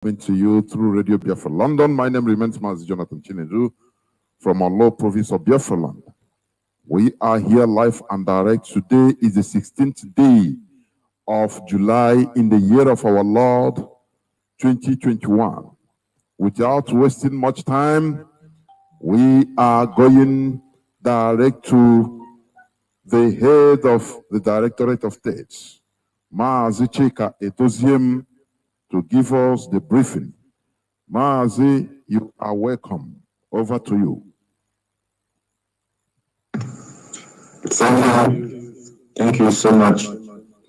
Coming to you through Radio Biafra London. My name remains Mazi Chika from our Lord province of Biafra land. We are here live and direct. Today is the 16th day of July in the year of our Lord 2021. Without wasting much time, we are going direct to the head of the Directorate of States, Mazi Chika Edoziem, to give us the briefing. Mazi, you are welcome. Over to you. Thank you so much,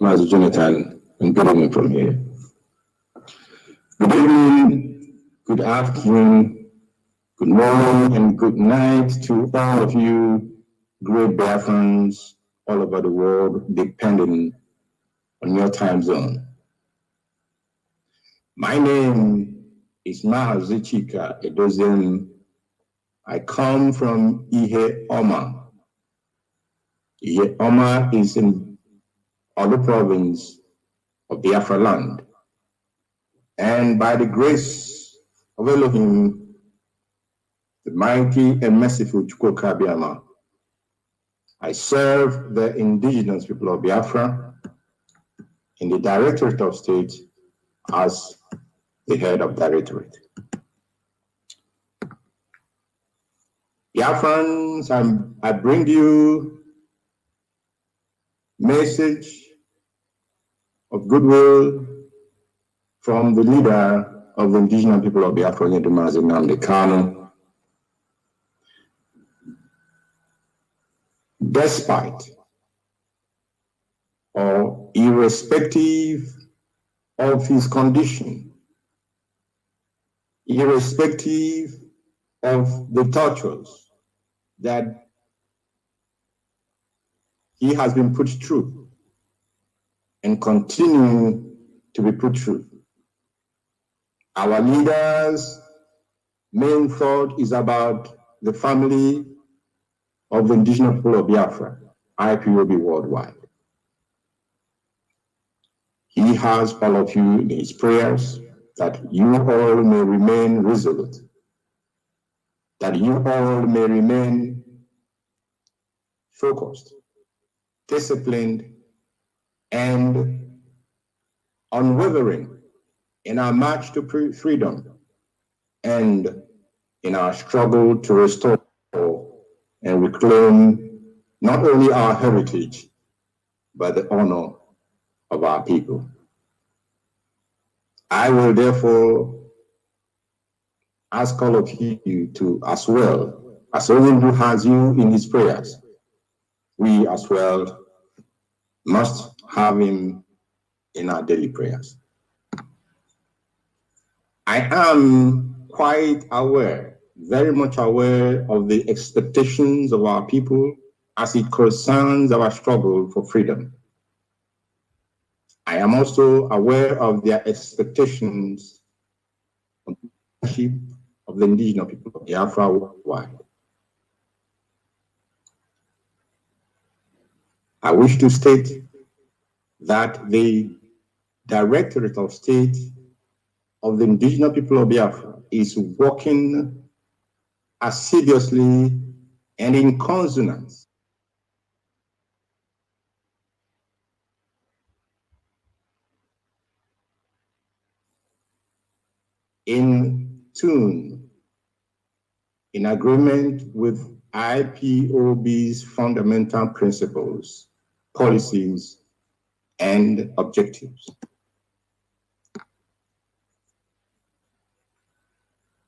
Mazi Jonathan, and good evening from here. Good evening, good afternoon, good morning, and good night to all of you great Biafrans all over the world, depending on your time zone. My name is Mazi Chika Edoziem. I come from Ipob. Ipob is in other province of Biafra land. And by the grace of Elohim, the mighty and merciful Chukwuka Biama, I serve the indigenous people of Biafra in the Directorate of State as the head of Directorate. Biafrans, I bring you message of goodwill from the leader of the indigenous people of Biafra, Nnamdi, Kanu. Despite or irrespective of his condition, irrespective of the tortures that he has been put through and continue to be put through. Our leaders' main thought is about the family of the indigenous people of Biafra, Ipob worldwide. He has all of you in his prayers that you all may remain resolute, that you all may remain focused, disciplined, and unwavering in our march to freedom and in our struggle to restore and reclaim not only our heritage, but the honor of our people. I will therefore ask all of you to, as well as someone who has you in his prayers, we as well must have him in our daily prayers. I am quite aware, very much aware of the expectations of our people as it concerns our struggle for freedom. I am also aware of their expectations on the leadership of the indigenous people of Biafra worldwide. I wish to state that the Directorate of State of the indigenous people of Biafra is working assiduously and in consonance in tune, in agreement with IPOB's fundamental principles, policies, and objectives.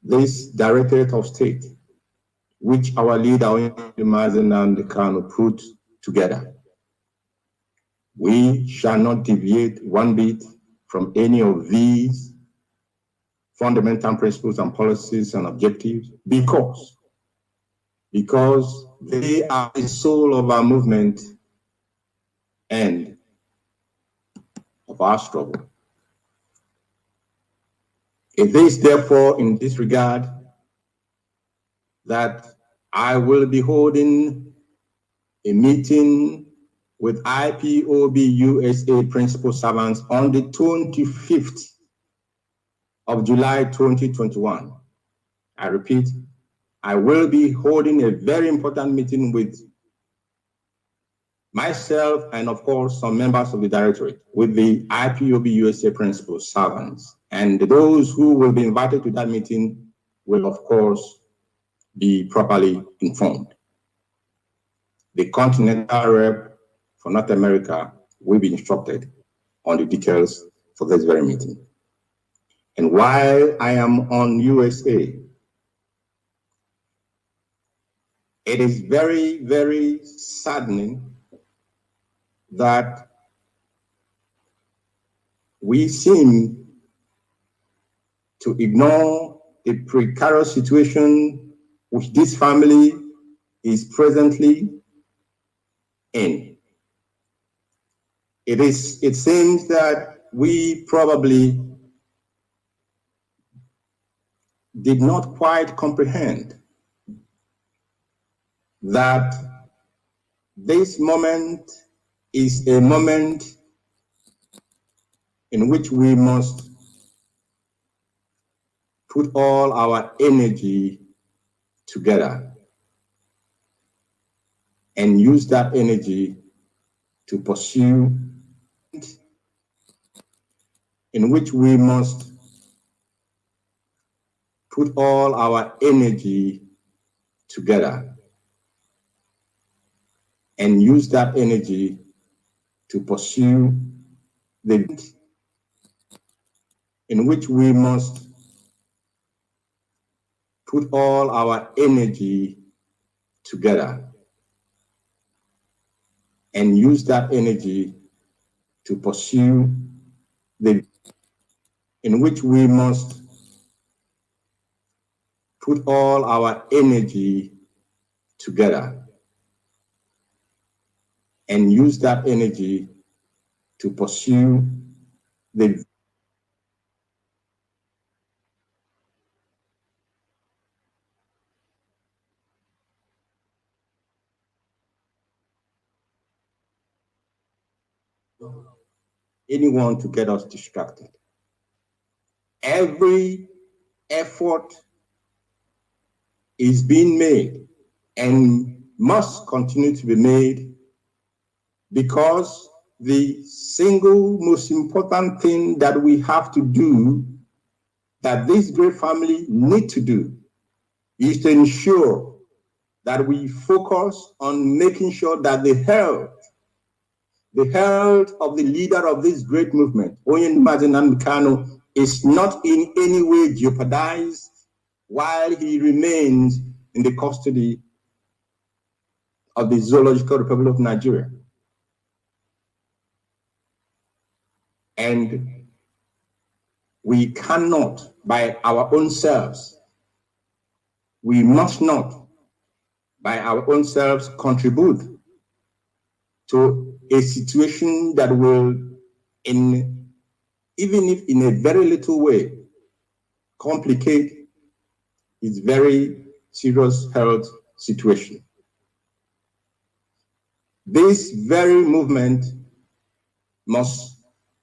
This Directorate of State, which our leader, Mazi Nnamdi, put together, we shall not deviate one bit from any of these fundamental principles and policies and objectives because they are the soul of our movement and of our struggle. It is therefore in this regard that I will be holding a meeting with IPOB USA principal servants on the 25th of July 2021. I repeat, I will be holding a very important meeting with myself and, of course, some members of the directorate, with the IPOB USA principal servants. And those who will be invited to that meeting will, of course, be properly informed. The continental rep for North America will be instructed on the details for this very meeting. And while I am on USA, it is very, very saddening that we seem to ignore the precarious situation which this family is presently in. It seems that we probably did not quite comprehend that this moment is a moment in which we must put all our energy together and use that energy to pursue, in which we must put all our energy together and use that energy to pursue the, in which we must put all our energy together and use that energy to pursue the, in which we must put all our energy together and use that energy to pursue the anyone to get us distracted. Every effort is being made and must continue to be made, because the single most important thing that we have to do, that this great family need to do, is to ensure that we focus on making sure that the health of the leader of this great movement, Nnamdi Kanu, is not in any way jeopardized while he remains in the custody of the Zoological Republic of Nigeria. And we cannot, by our own selves, we must not, by our own selves, contribute to a situation that will, even if in a very little way, complicate his very serious health situation. This very movement must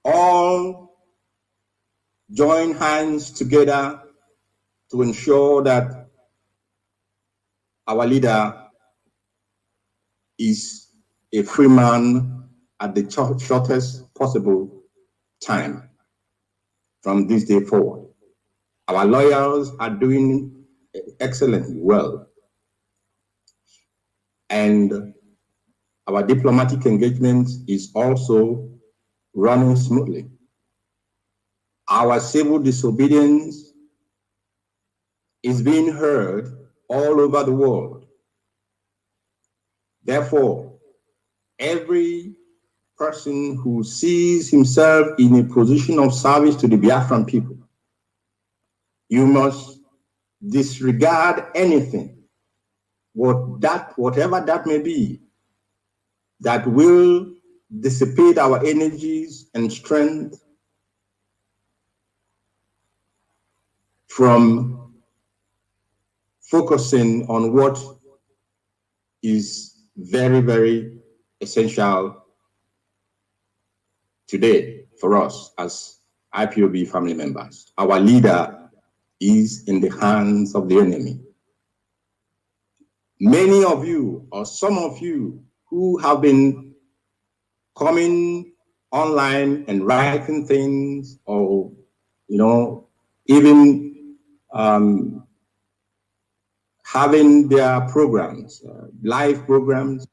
all join hands together to ensure that our leader is a free man at the shortest possible time from this day forward. Our lawyers are doing excellently well, and our diplomatic engagement is also running smoothly. Our civil disobedience is being heard all over the world. Therefore, every person who sees himself in a position of service to the Biafran people, you must disregard anything, whatever that may be, that will dissipate our energies and strength from focusing on what is very, very essential today for us as IPOB family members. Our leader is in the hands of the enemy. Many of you, or some of you, who have been coming online and writing things, or even having their programs, live programs.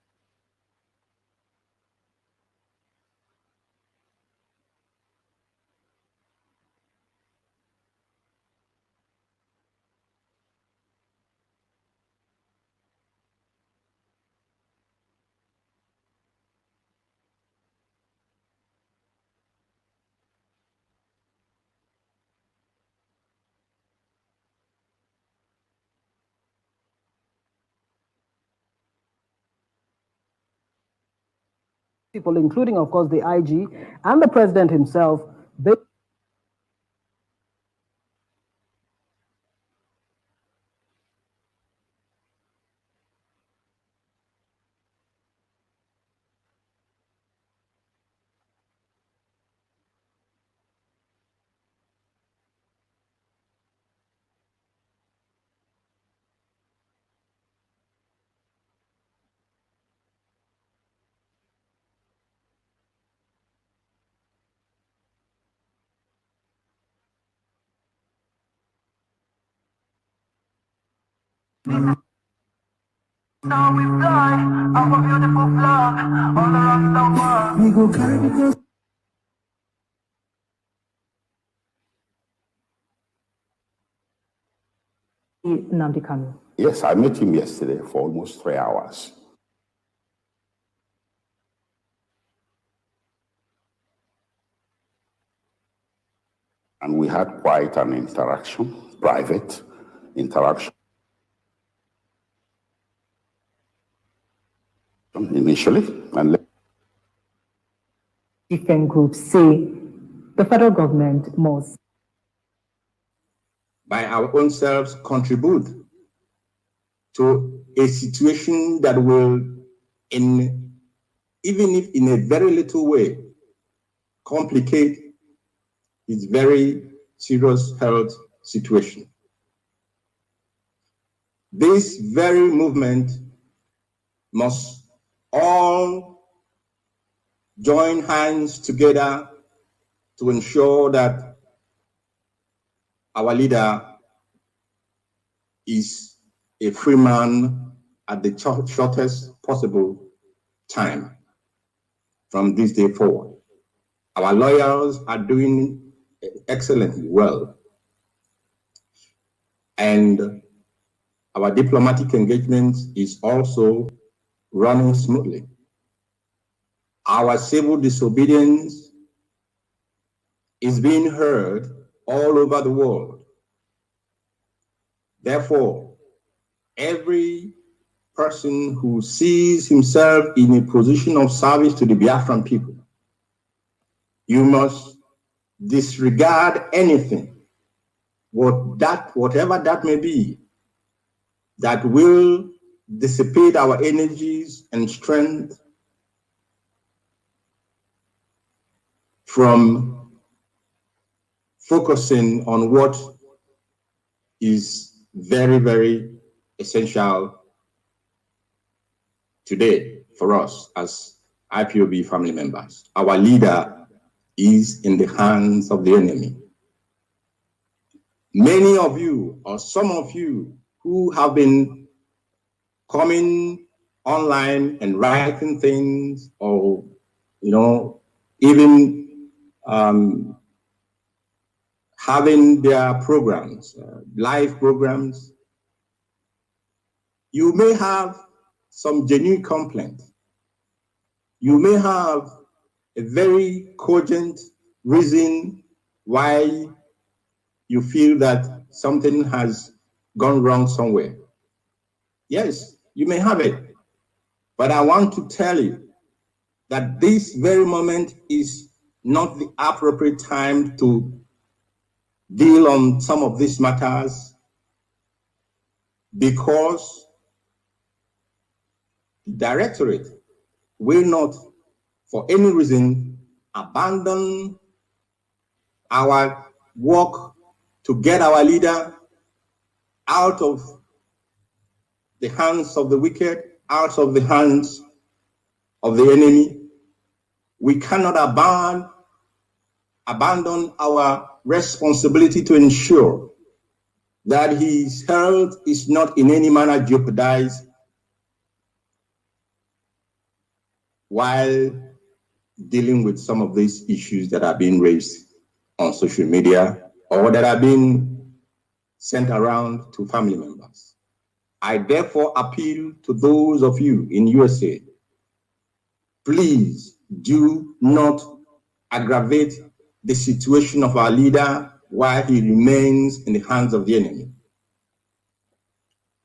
People, including, of course, the IG and the president himself. Now we fly, our beautiful flag, all around the world. We go carry because Nnamdi Kanu. Yes, I met him yesterday for almost 3 hours. And we had quite an interaction, private interaction. Initially, and Different groups say the federal government must, by our own selves, contribute to a situation that will, even if in a very little way, complicate his very serious health situation. This very movement must all join hands together to ensure that our leader is a free man at the shortest possible time from this day forward. Our lawyers are doing excellently well, and our diplomatic engagement is also running smoothly. Our civil disobedience is being heard all over the world. Therefore, every person who sees himself in a position of service to the Biafran people, you must disregard anything, whatever that may be, that will dissipate our energies and strength from focusing on what is very, very essential today for us as IPOB family members. Our leader is in the hands of the enemy. Many of you, or some of you, who have been coming online and writing things, or even having their programs, live programs, you may have some genuine complaint. You may have a very cogent reason why you feel that something has gone wrong somewhere. Yes, you may have it. But I want to tell you that this very moment is not the appropriate time to deal on some of these matters, because the directorate will not, for any reason, abandon our work to get our leader out of the hands of the wicked, out of the hands of the enemy. We cannot abandon our responsibility to ensure that his health is not in any manner jeopardized while dealing with some of these issues that are being raised on social media or that are being sent around to family members. I therefore appeal to those of you in USA, please do not aggravate the situation of our leader while he remains in the hands of the enemy.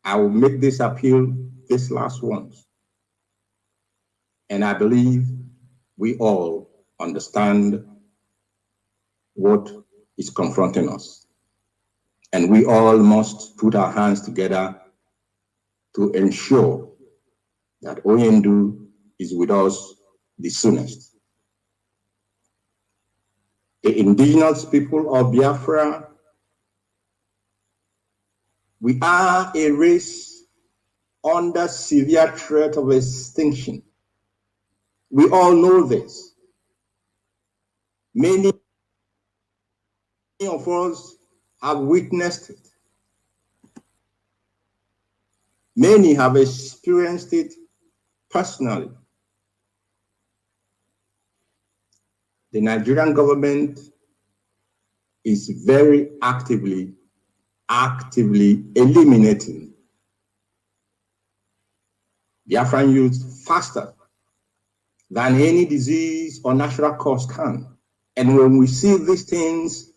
I will make this appeal this last once. And I believe we all understand what is confronting us. And we all must put our hands together to ensure that Oyendu is with us the soonest. The indigenous people of Biafra, we are a race under severe threat of extinction. We all know this. Many of us have witnessed it. Many have experienced it personally. The Nigerian government is very actively eliminating Biafran youth faster than any disease or natural cause can. And when we see these things,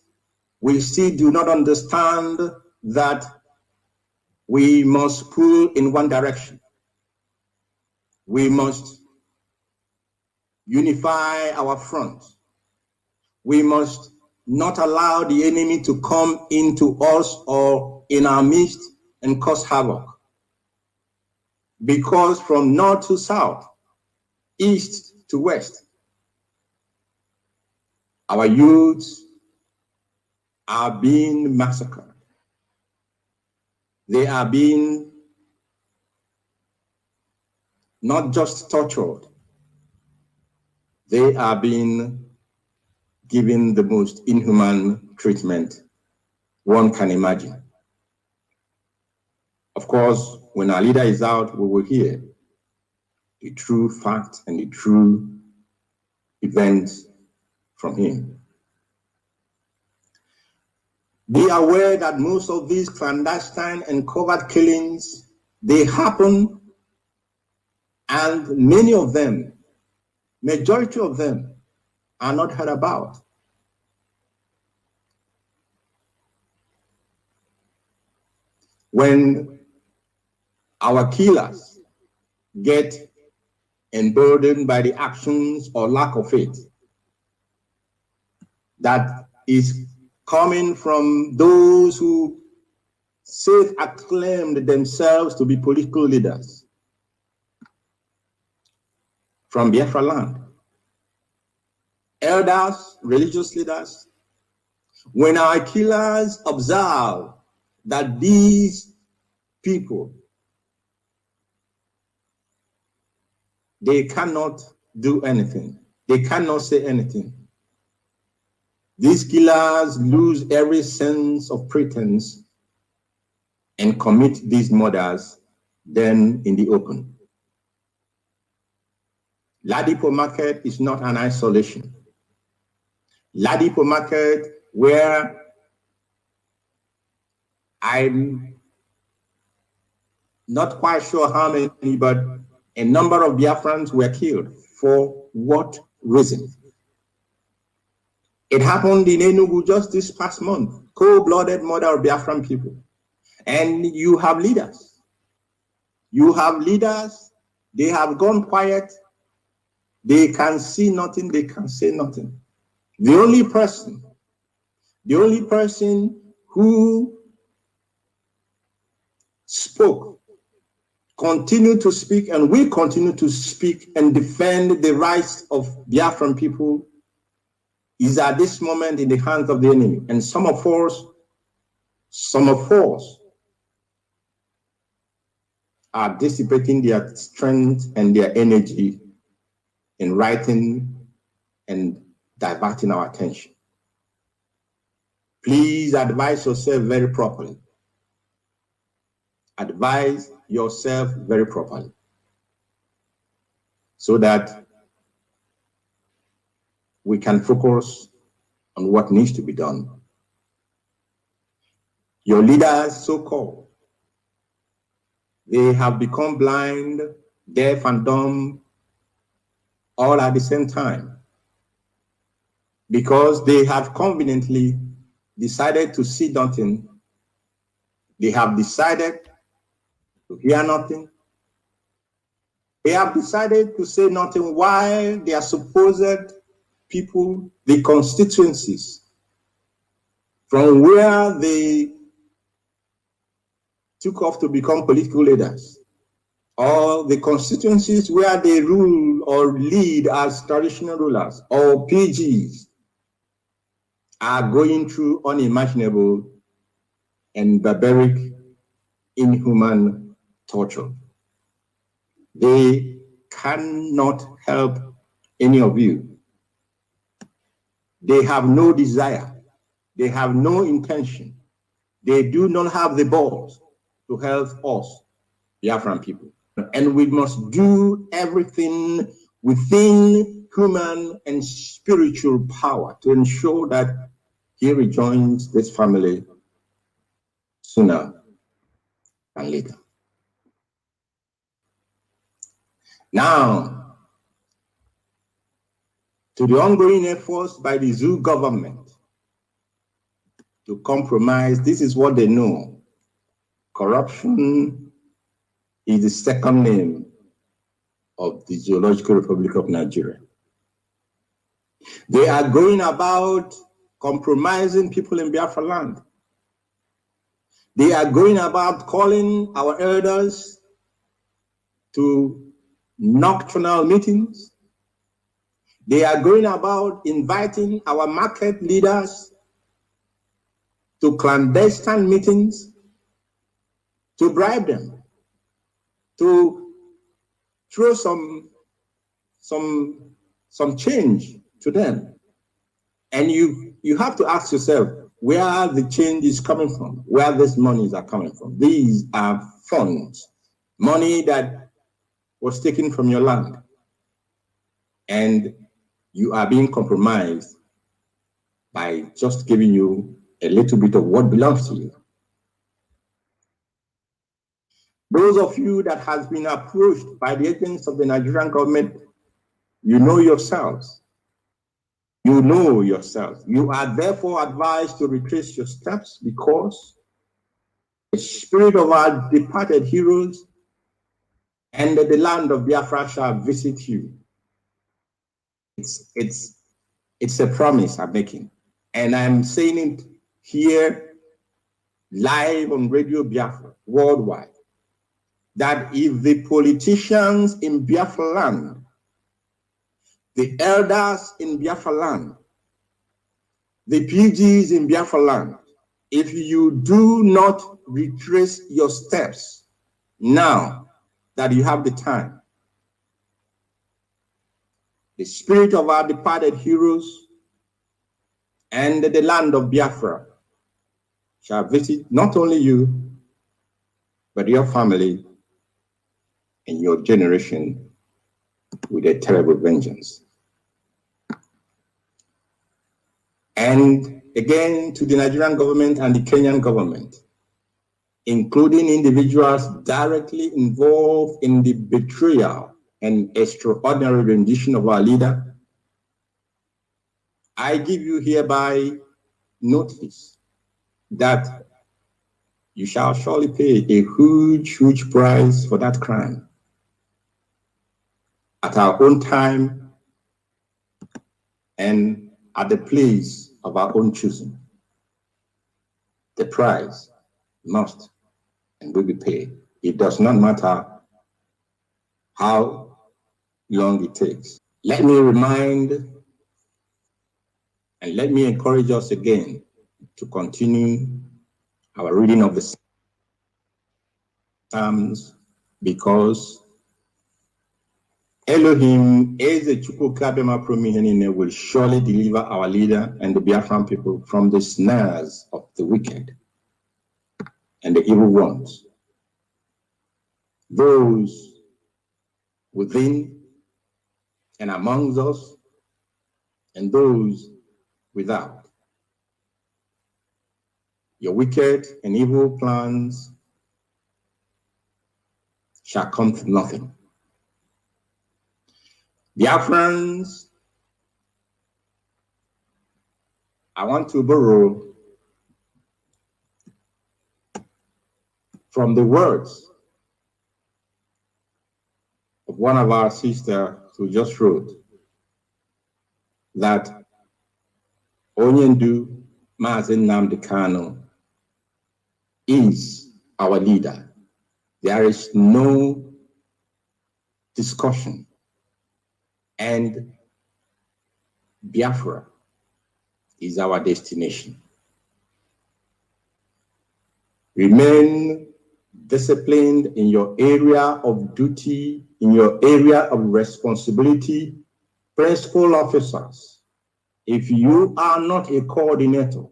we still do not understand that we must pull in one direction. We must unify our front. We must not allow the enemy to come into us or in our midst and cause havoc. Because from north to south, east to west, our youths are being massacred. They are being not just tortured, they are being given the most inhuman treatment one can imagine. Of course, when our leader is out, we will hear the true facts and the true events from him. Be aware that most of these clandestine and covert killings, they happen, and many of them, majority of them, are not heard about. When our killers get emboldened by the actions or lack of faith that is coming from those who self-acclaimed themselves to be political leaders from Biafra land, elders, religious leaders, when our killers observe that these people, they cannot do anything, they cannot say anything, these killers lose every sense of pretense and commit these murders then in the open. Ladipo Market is not an isolation. Ladipo Market, where I'm not quite sure how many, but a number of Biafrans were killed. For what reason? It happened in Enugu just this past month, cold-blooded murder of Biafran people. And you have leaders. You have leaders, they have gone quiet, they can see nothing, they can say nothing. The only person who spoke, continued to speak, and will continue to speak and defend the rights of Biafran people is at this moment in the hands of the enemy. And some of us are dissipating their strength and their energy in writing and diverting our attention. Please advise yourself very properly. Advise yourself very properly so that we can focus on what needs to be done. Your leaders, so-called, they have become blind, deaf, and dumb all at the same time because they have conveniently decided to see nothing. They have decided to hear nothing. They have decided to say nothing while their supposed people, the constituencies from where they took off to become political leaders, or the constituencies where they rule or lead as traditional rulers or PGs, are going through unimaginable and barbaric, inhuman torture. They cannot help any of you. They have no desire. They have no intention. They do not have the balls to help us, Biafran people. And we must do everything within human and spiritual power to ensure that he rejoins this family sooner than later. Now, to the ongoing efforts by the zoo government to compromise, this is what they know. Corruption is the second name of the Zoological Republic of Nigeria. They are going about compromising people in Biafra land. They are going about calling our elders to nocturnal meetings. They are going about inviting our market leaders to clandestine meetings to bribe them, to throw some change to them. And you have to ask yourself where the change is coming from, where these monies are coming from. These are funds, money that was taken from your land, and you are being compromised by just giving you a little bit of what belongs to you. Those of you that has been approached by the agents of the Nigerian government, you know yourselves. You know yourselves. You are therefore advised to retrace your steps because the spirit of our departed heroes and the land of Biafra shall visit you. It's a promise I'm making. And I'm saying it here live on Radio Biafra worldwide, that if the politicians in Biafra land, the elders in Biafra land, the PGs in Biafra land, if you do not retrace your steps now that you have the time, the spirit of our departed heroes and the land of Biafra shall visit not only you, but your family and your generation with a terrible vengeance. And again, to the Nigerian government and the Kenyan government, including individuals directly involved in the betrayal and extraordinary rendition of our leader, I give you hereby notice that you shall surely pay a huge, huge price for that crime at our own time and at the place of our own choosing. The price must and will be paid. It does not matter how long it takes. Let me remind And let me encourage us again to continue our reading of the Psalms, because Elohim is a Chukwukabema Promihenine will surely deliver our leader and the Biafran people from the snares of the wicked and the evil ones, those within and amongst us, and those without. Your wicked and evil plans shall come to nothing. Biafrans, I want to borrow from the words of one of our sisters who just wrote that Onyendu Mazi Nnamdi Kanu is our leader. There is no discussion. And Biafra is our destination. Remain disciplined in your area of duty, in your area of responsibility. Principal officers, if you are not a coordinator,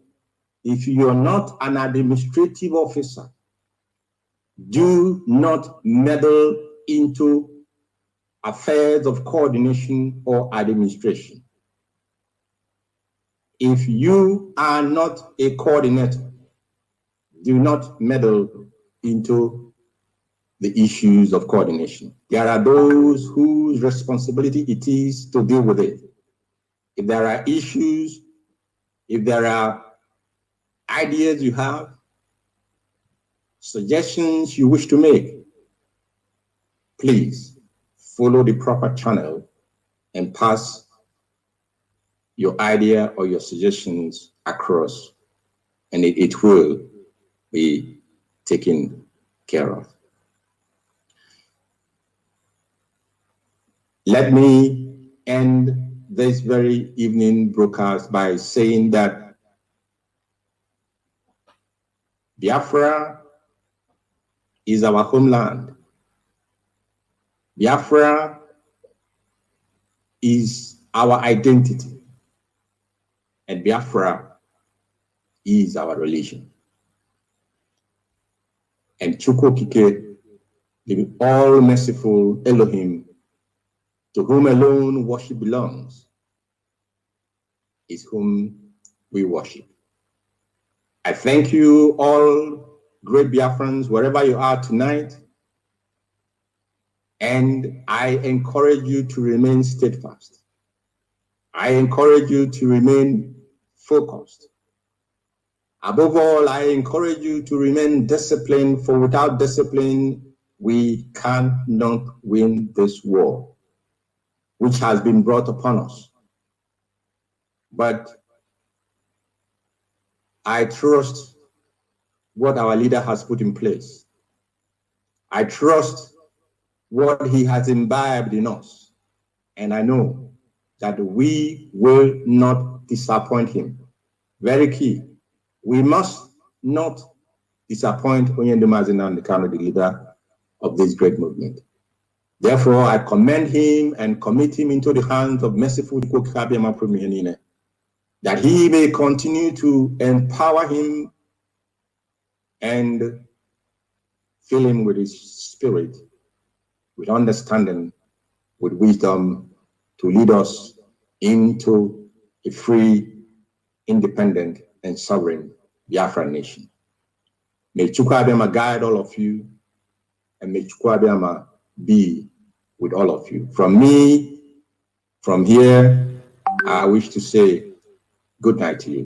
if you are not an administrative officer, do not meddle into affairs of coordination or administration. If you are not a coordinator, do not meddle into the issues of coordination. There are those whose responsibility it is to deal with it. If there are issues, if there are ideas you have, suggestions you wish to make, please follow the proper channel and pass your idea or your suggestions across, and it will be taken care of. Let me end this very evening broadcast by saying that Biafra is our homeland. Biafra is our identity, and Biafra is our religion. And Chukwukike, the all-merciful Elohim, to whom alone worship belongs, is whom we worship. I thank you all, great Biafrans, wherever you are tonight, and I encourage you to remain steadfast. I encourage you to remain focused. Above all, I encourage you to remain disciplined, for without discipline, we cannot win this war, which has been brought upon us. But I trust what our leader has put in place. I trust what he has imbibed in us. And I know that we will not disappoint him. Very key. We must not disappoint Onyendu Mazi Nnamdi Kanu, the leader of this great movement. Therefore, I commend him and commit him into the hands of merciful Chukwukabema Promihenine, that he may continue to empower him and fill him with his spirit, with understanding, with wisdom, to lead us into a free, independent, and sovereign Biafran nation. May Chukwukabema guide all of you, and may Chukwukabema be with all of you. From me, from here, I wish to say good night to you.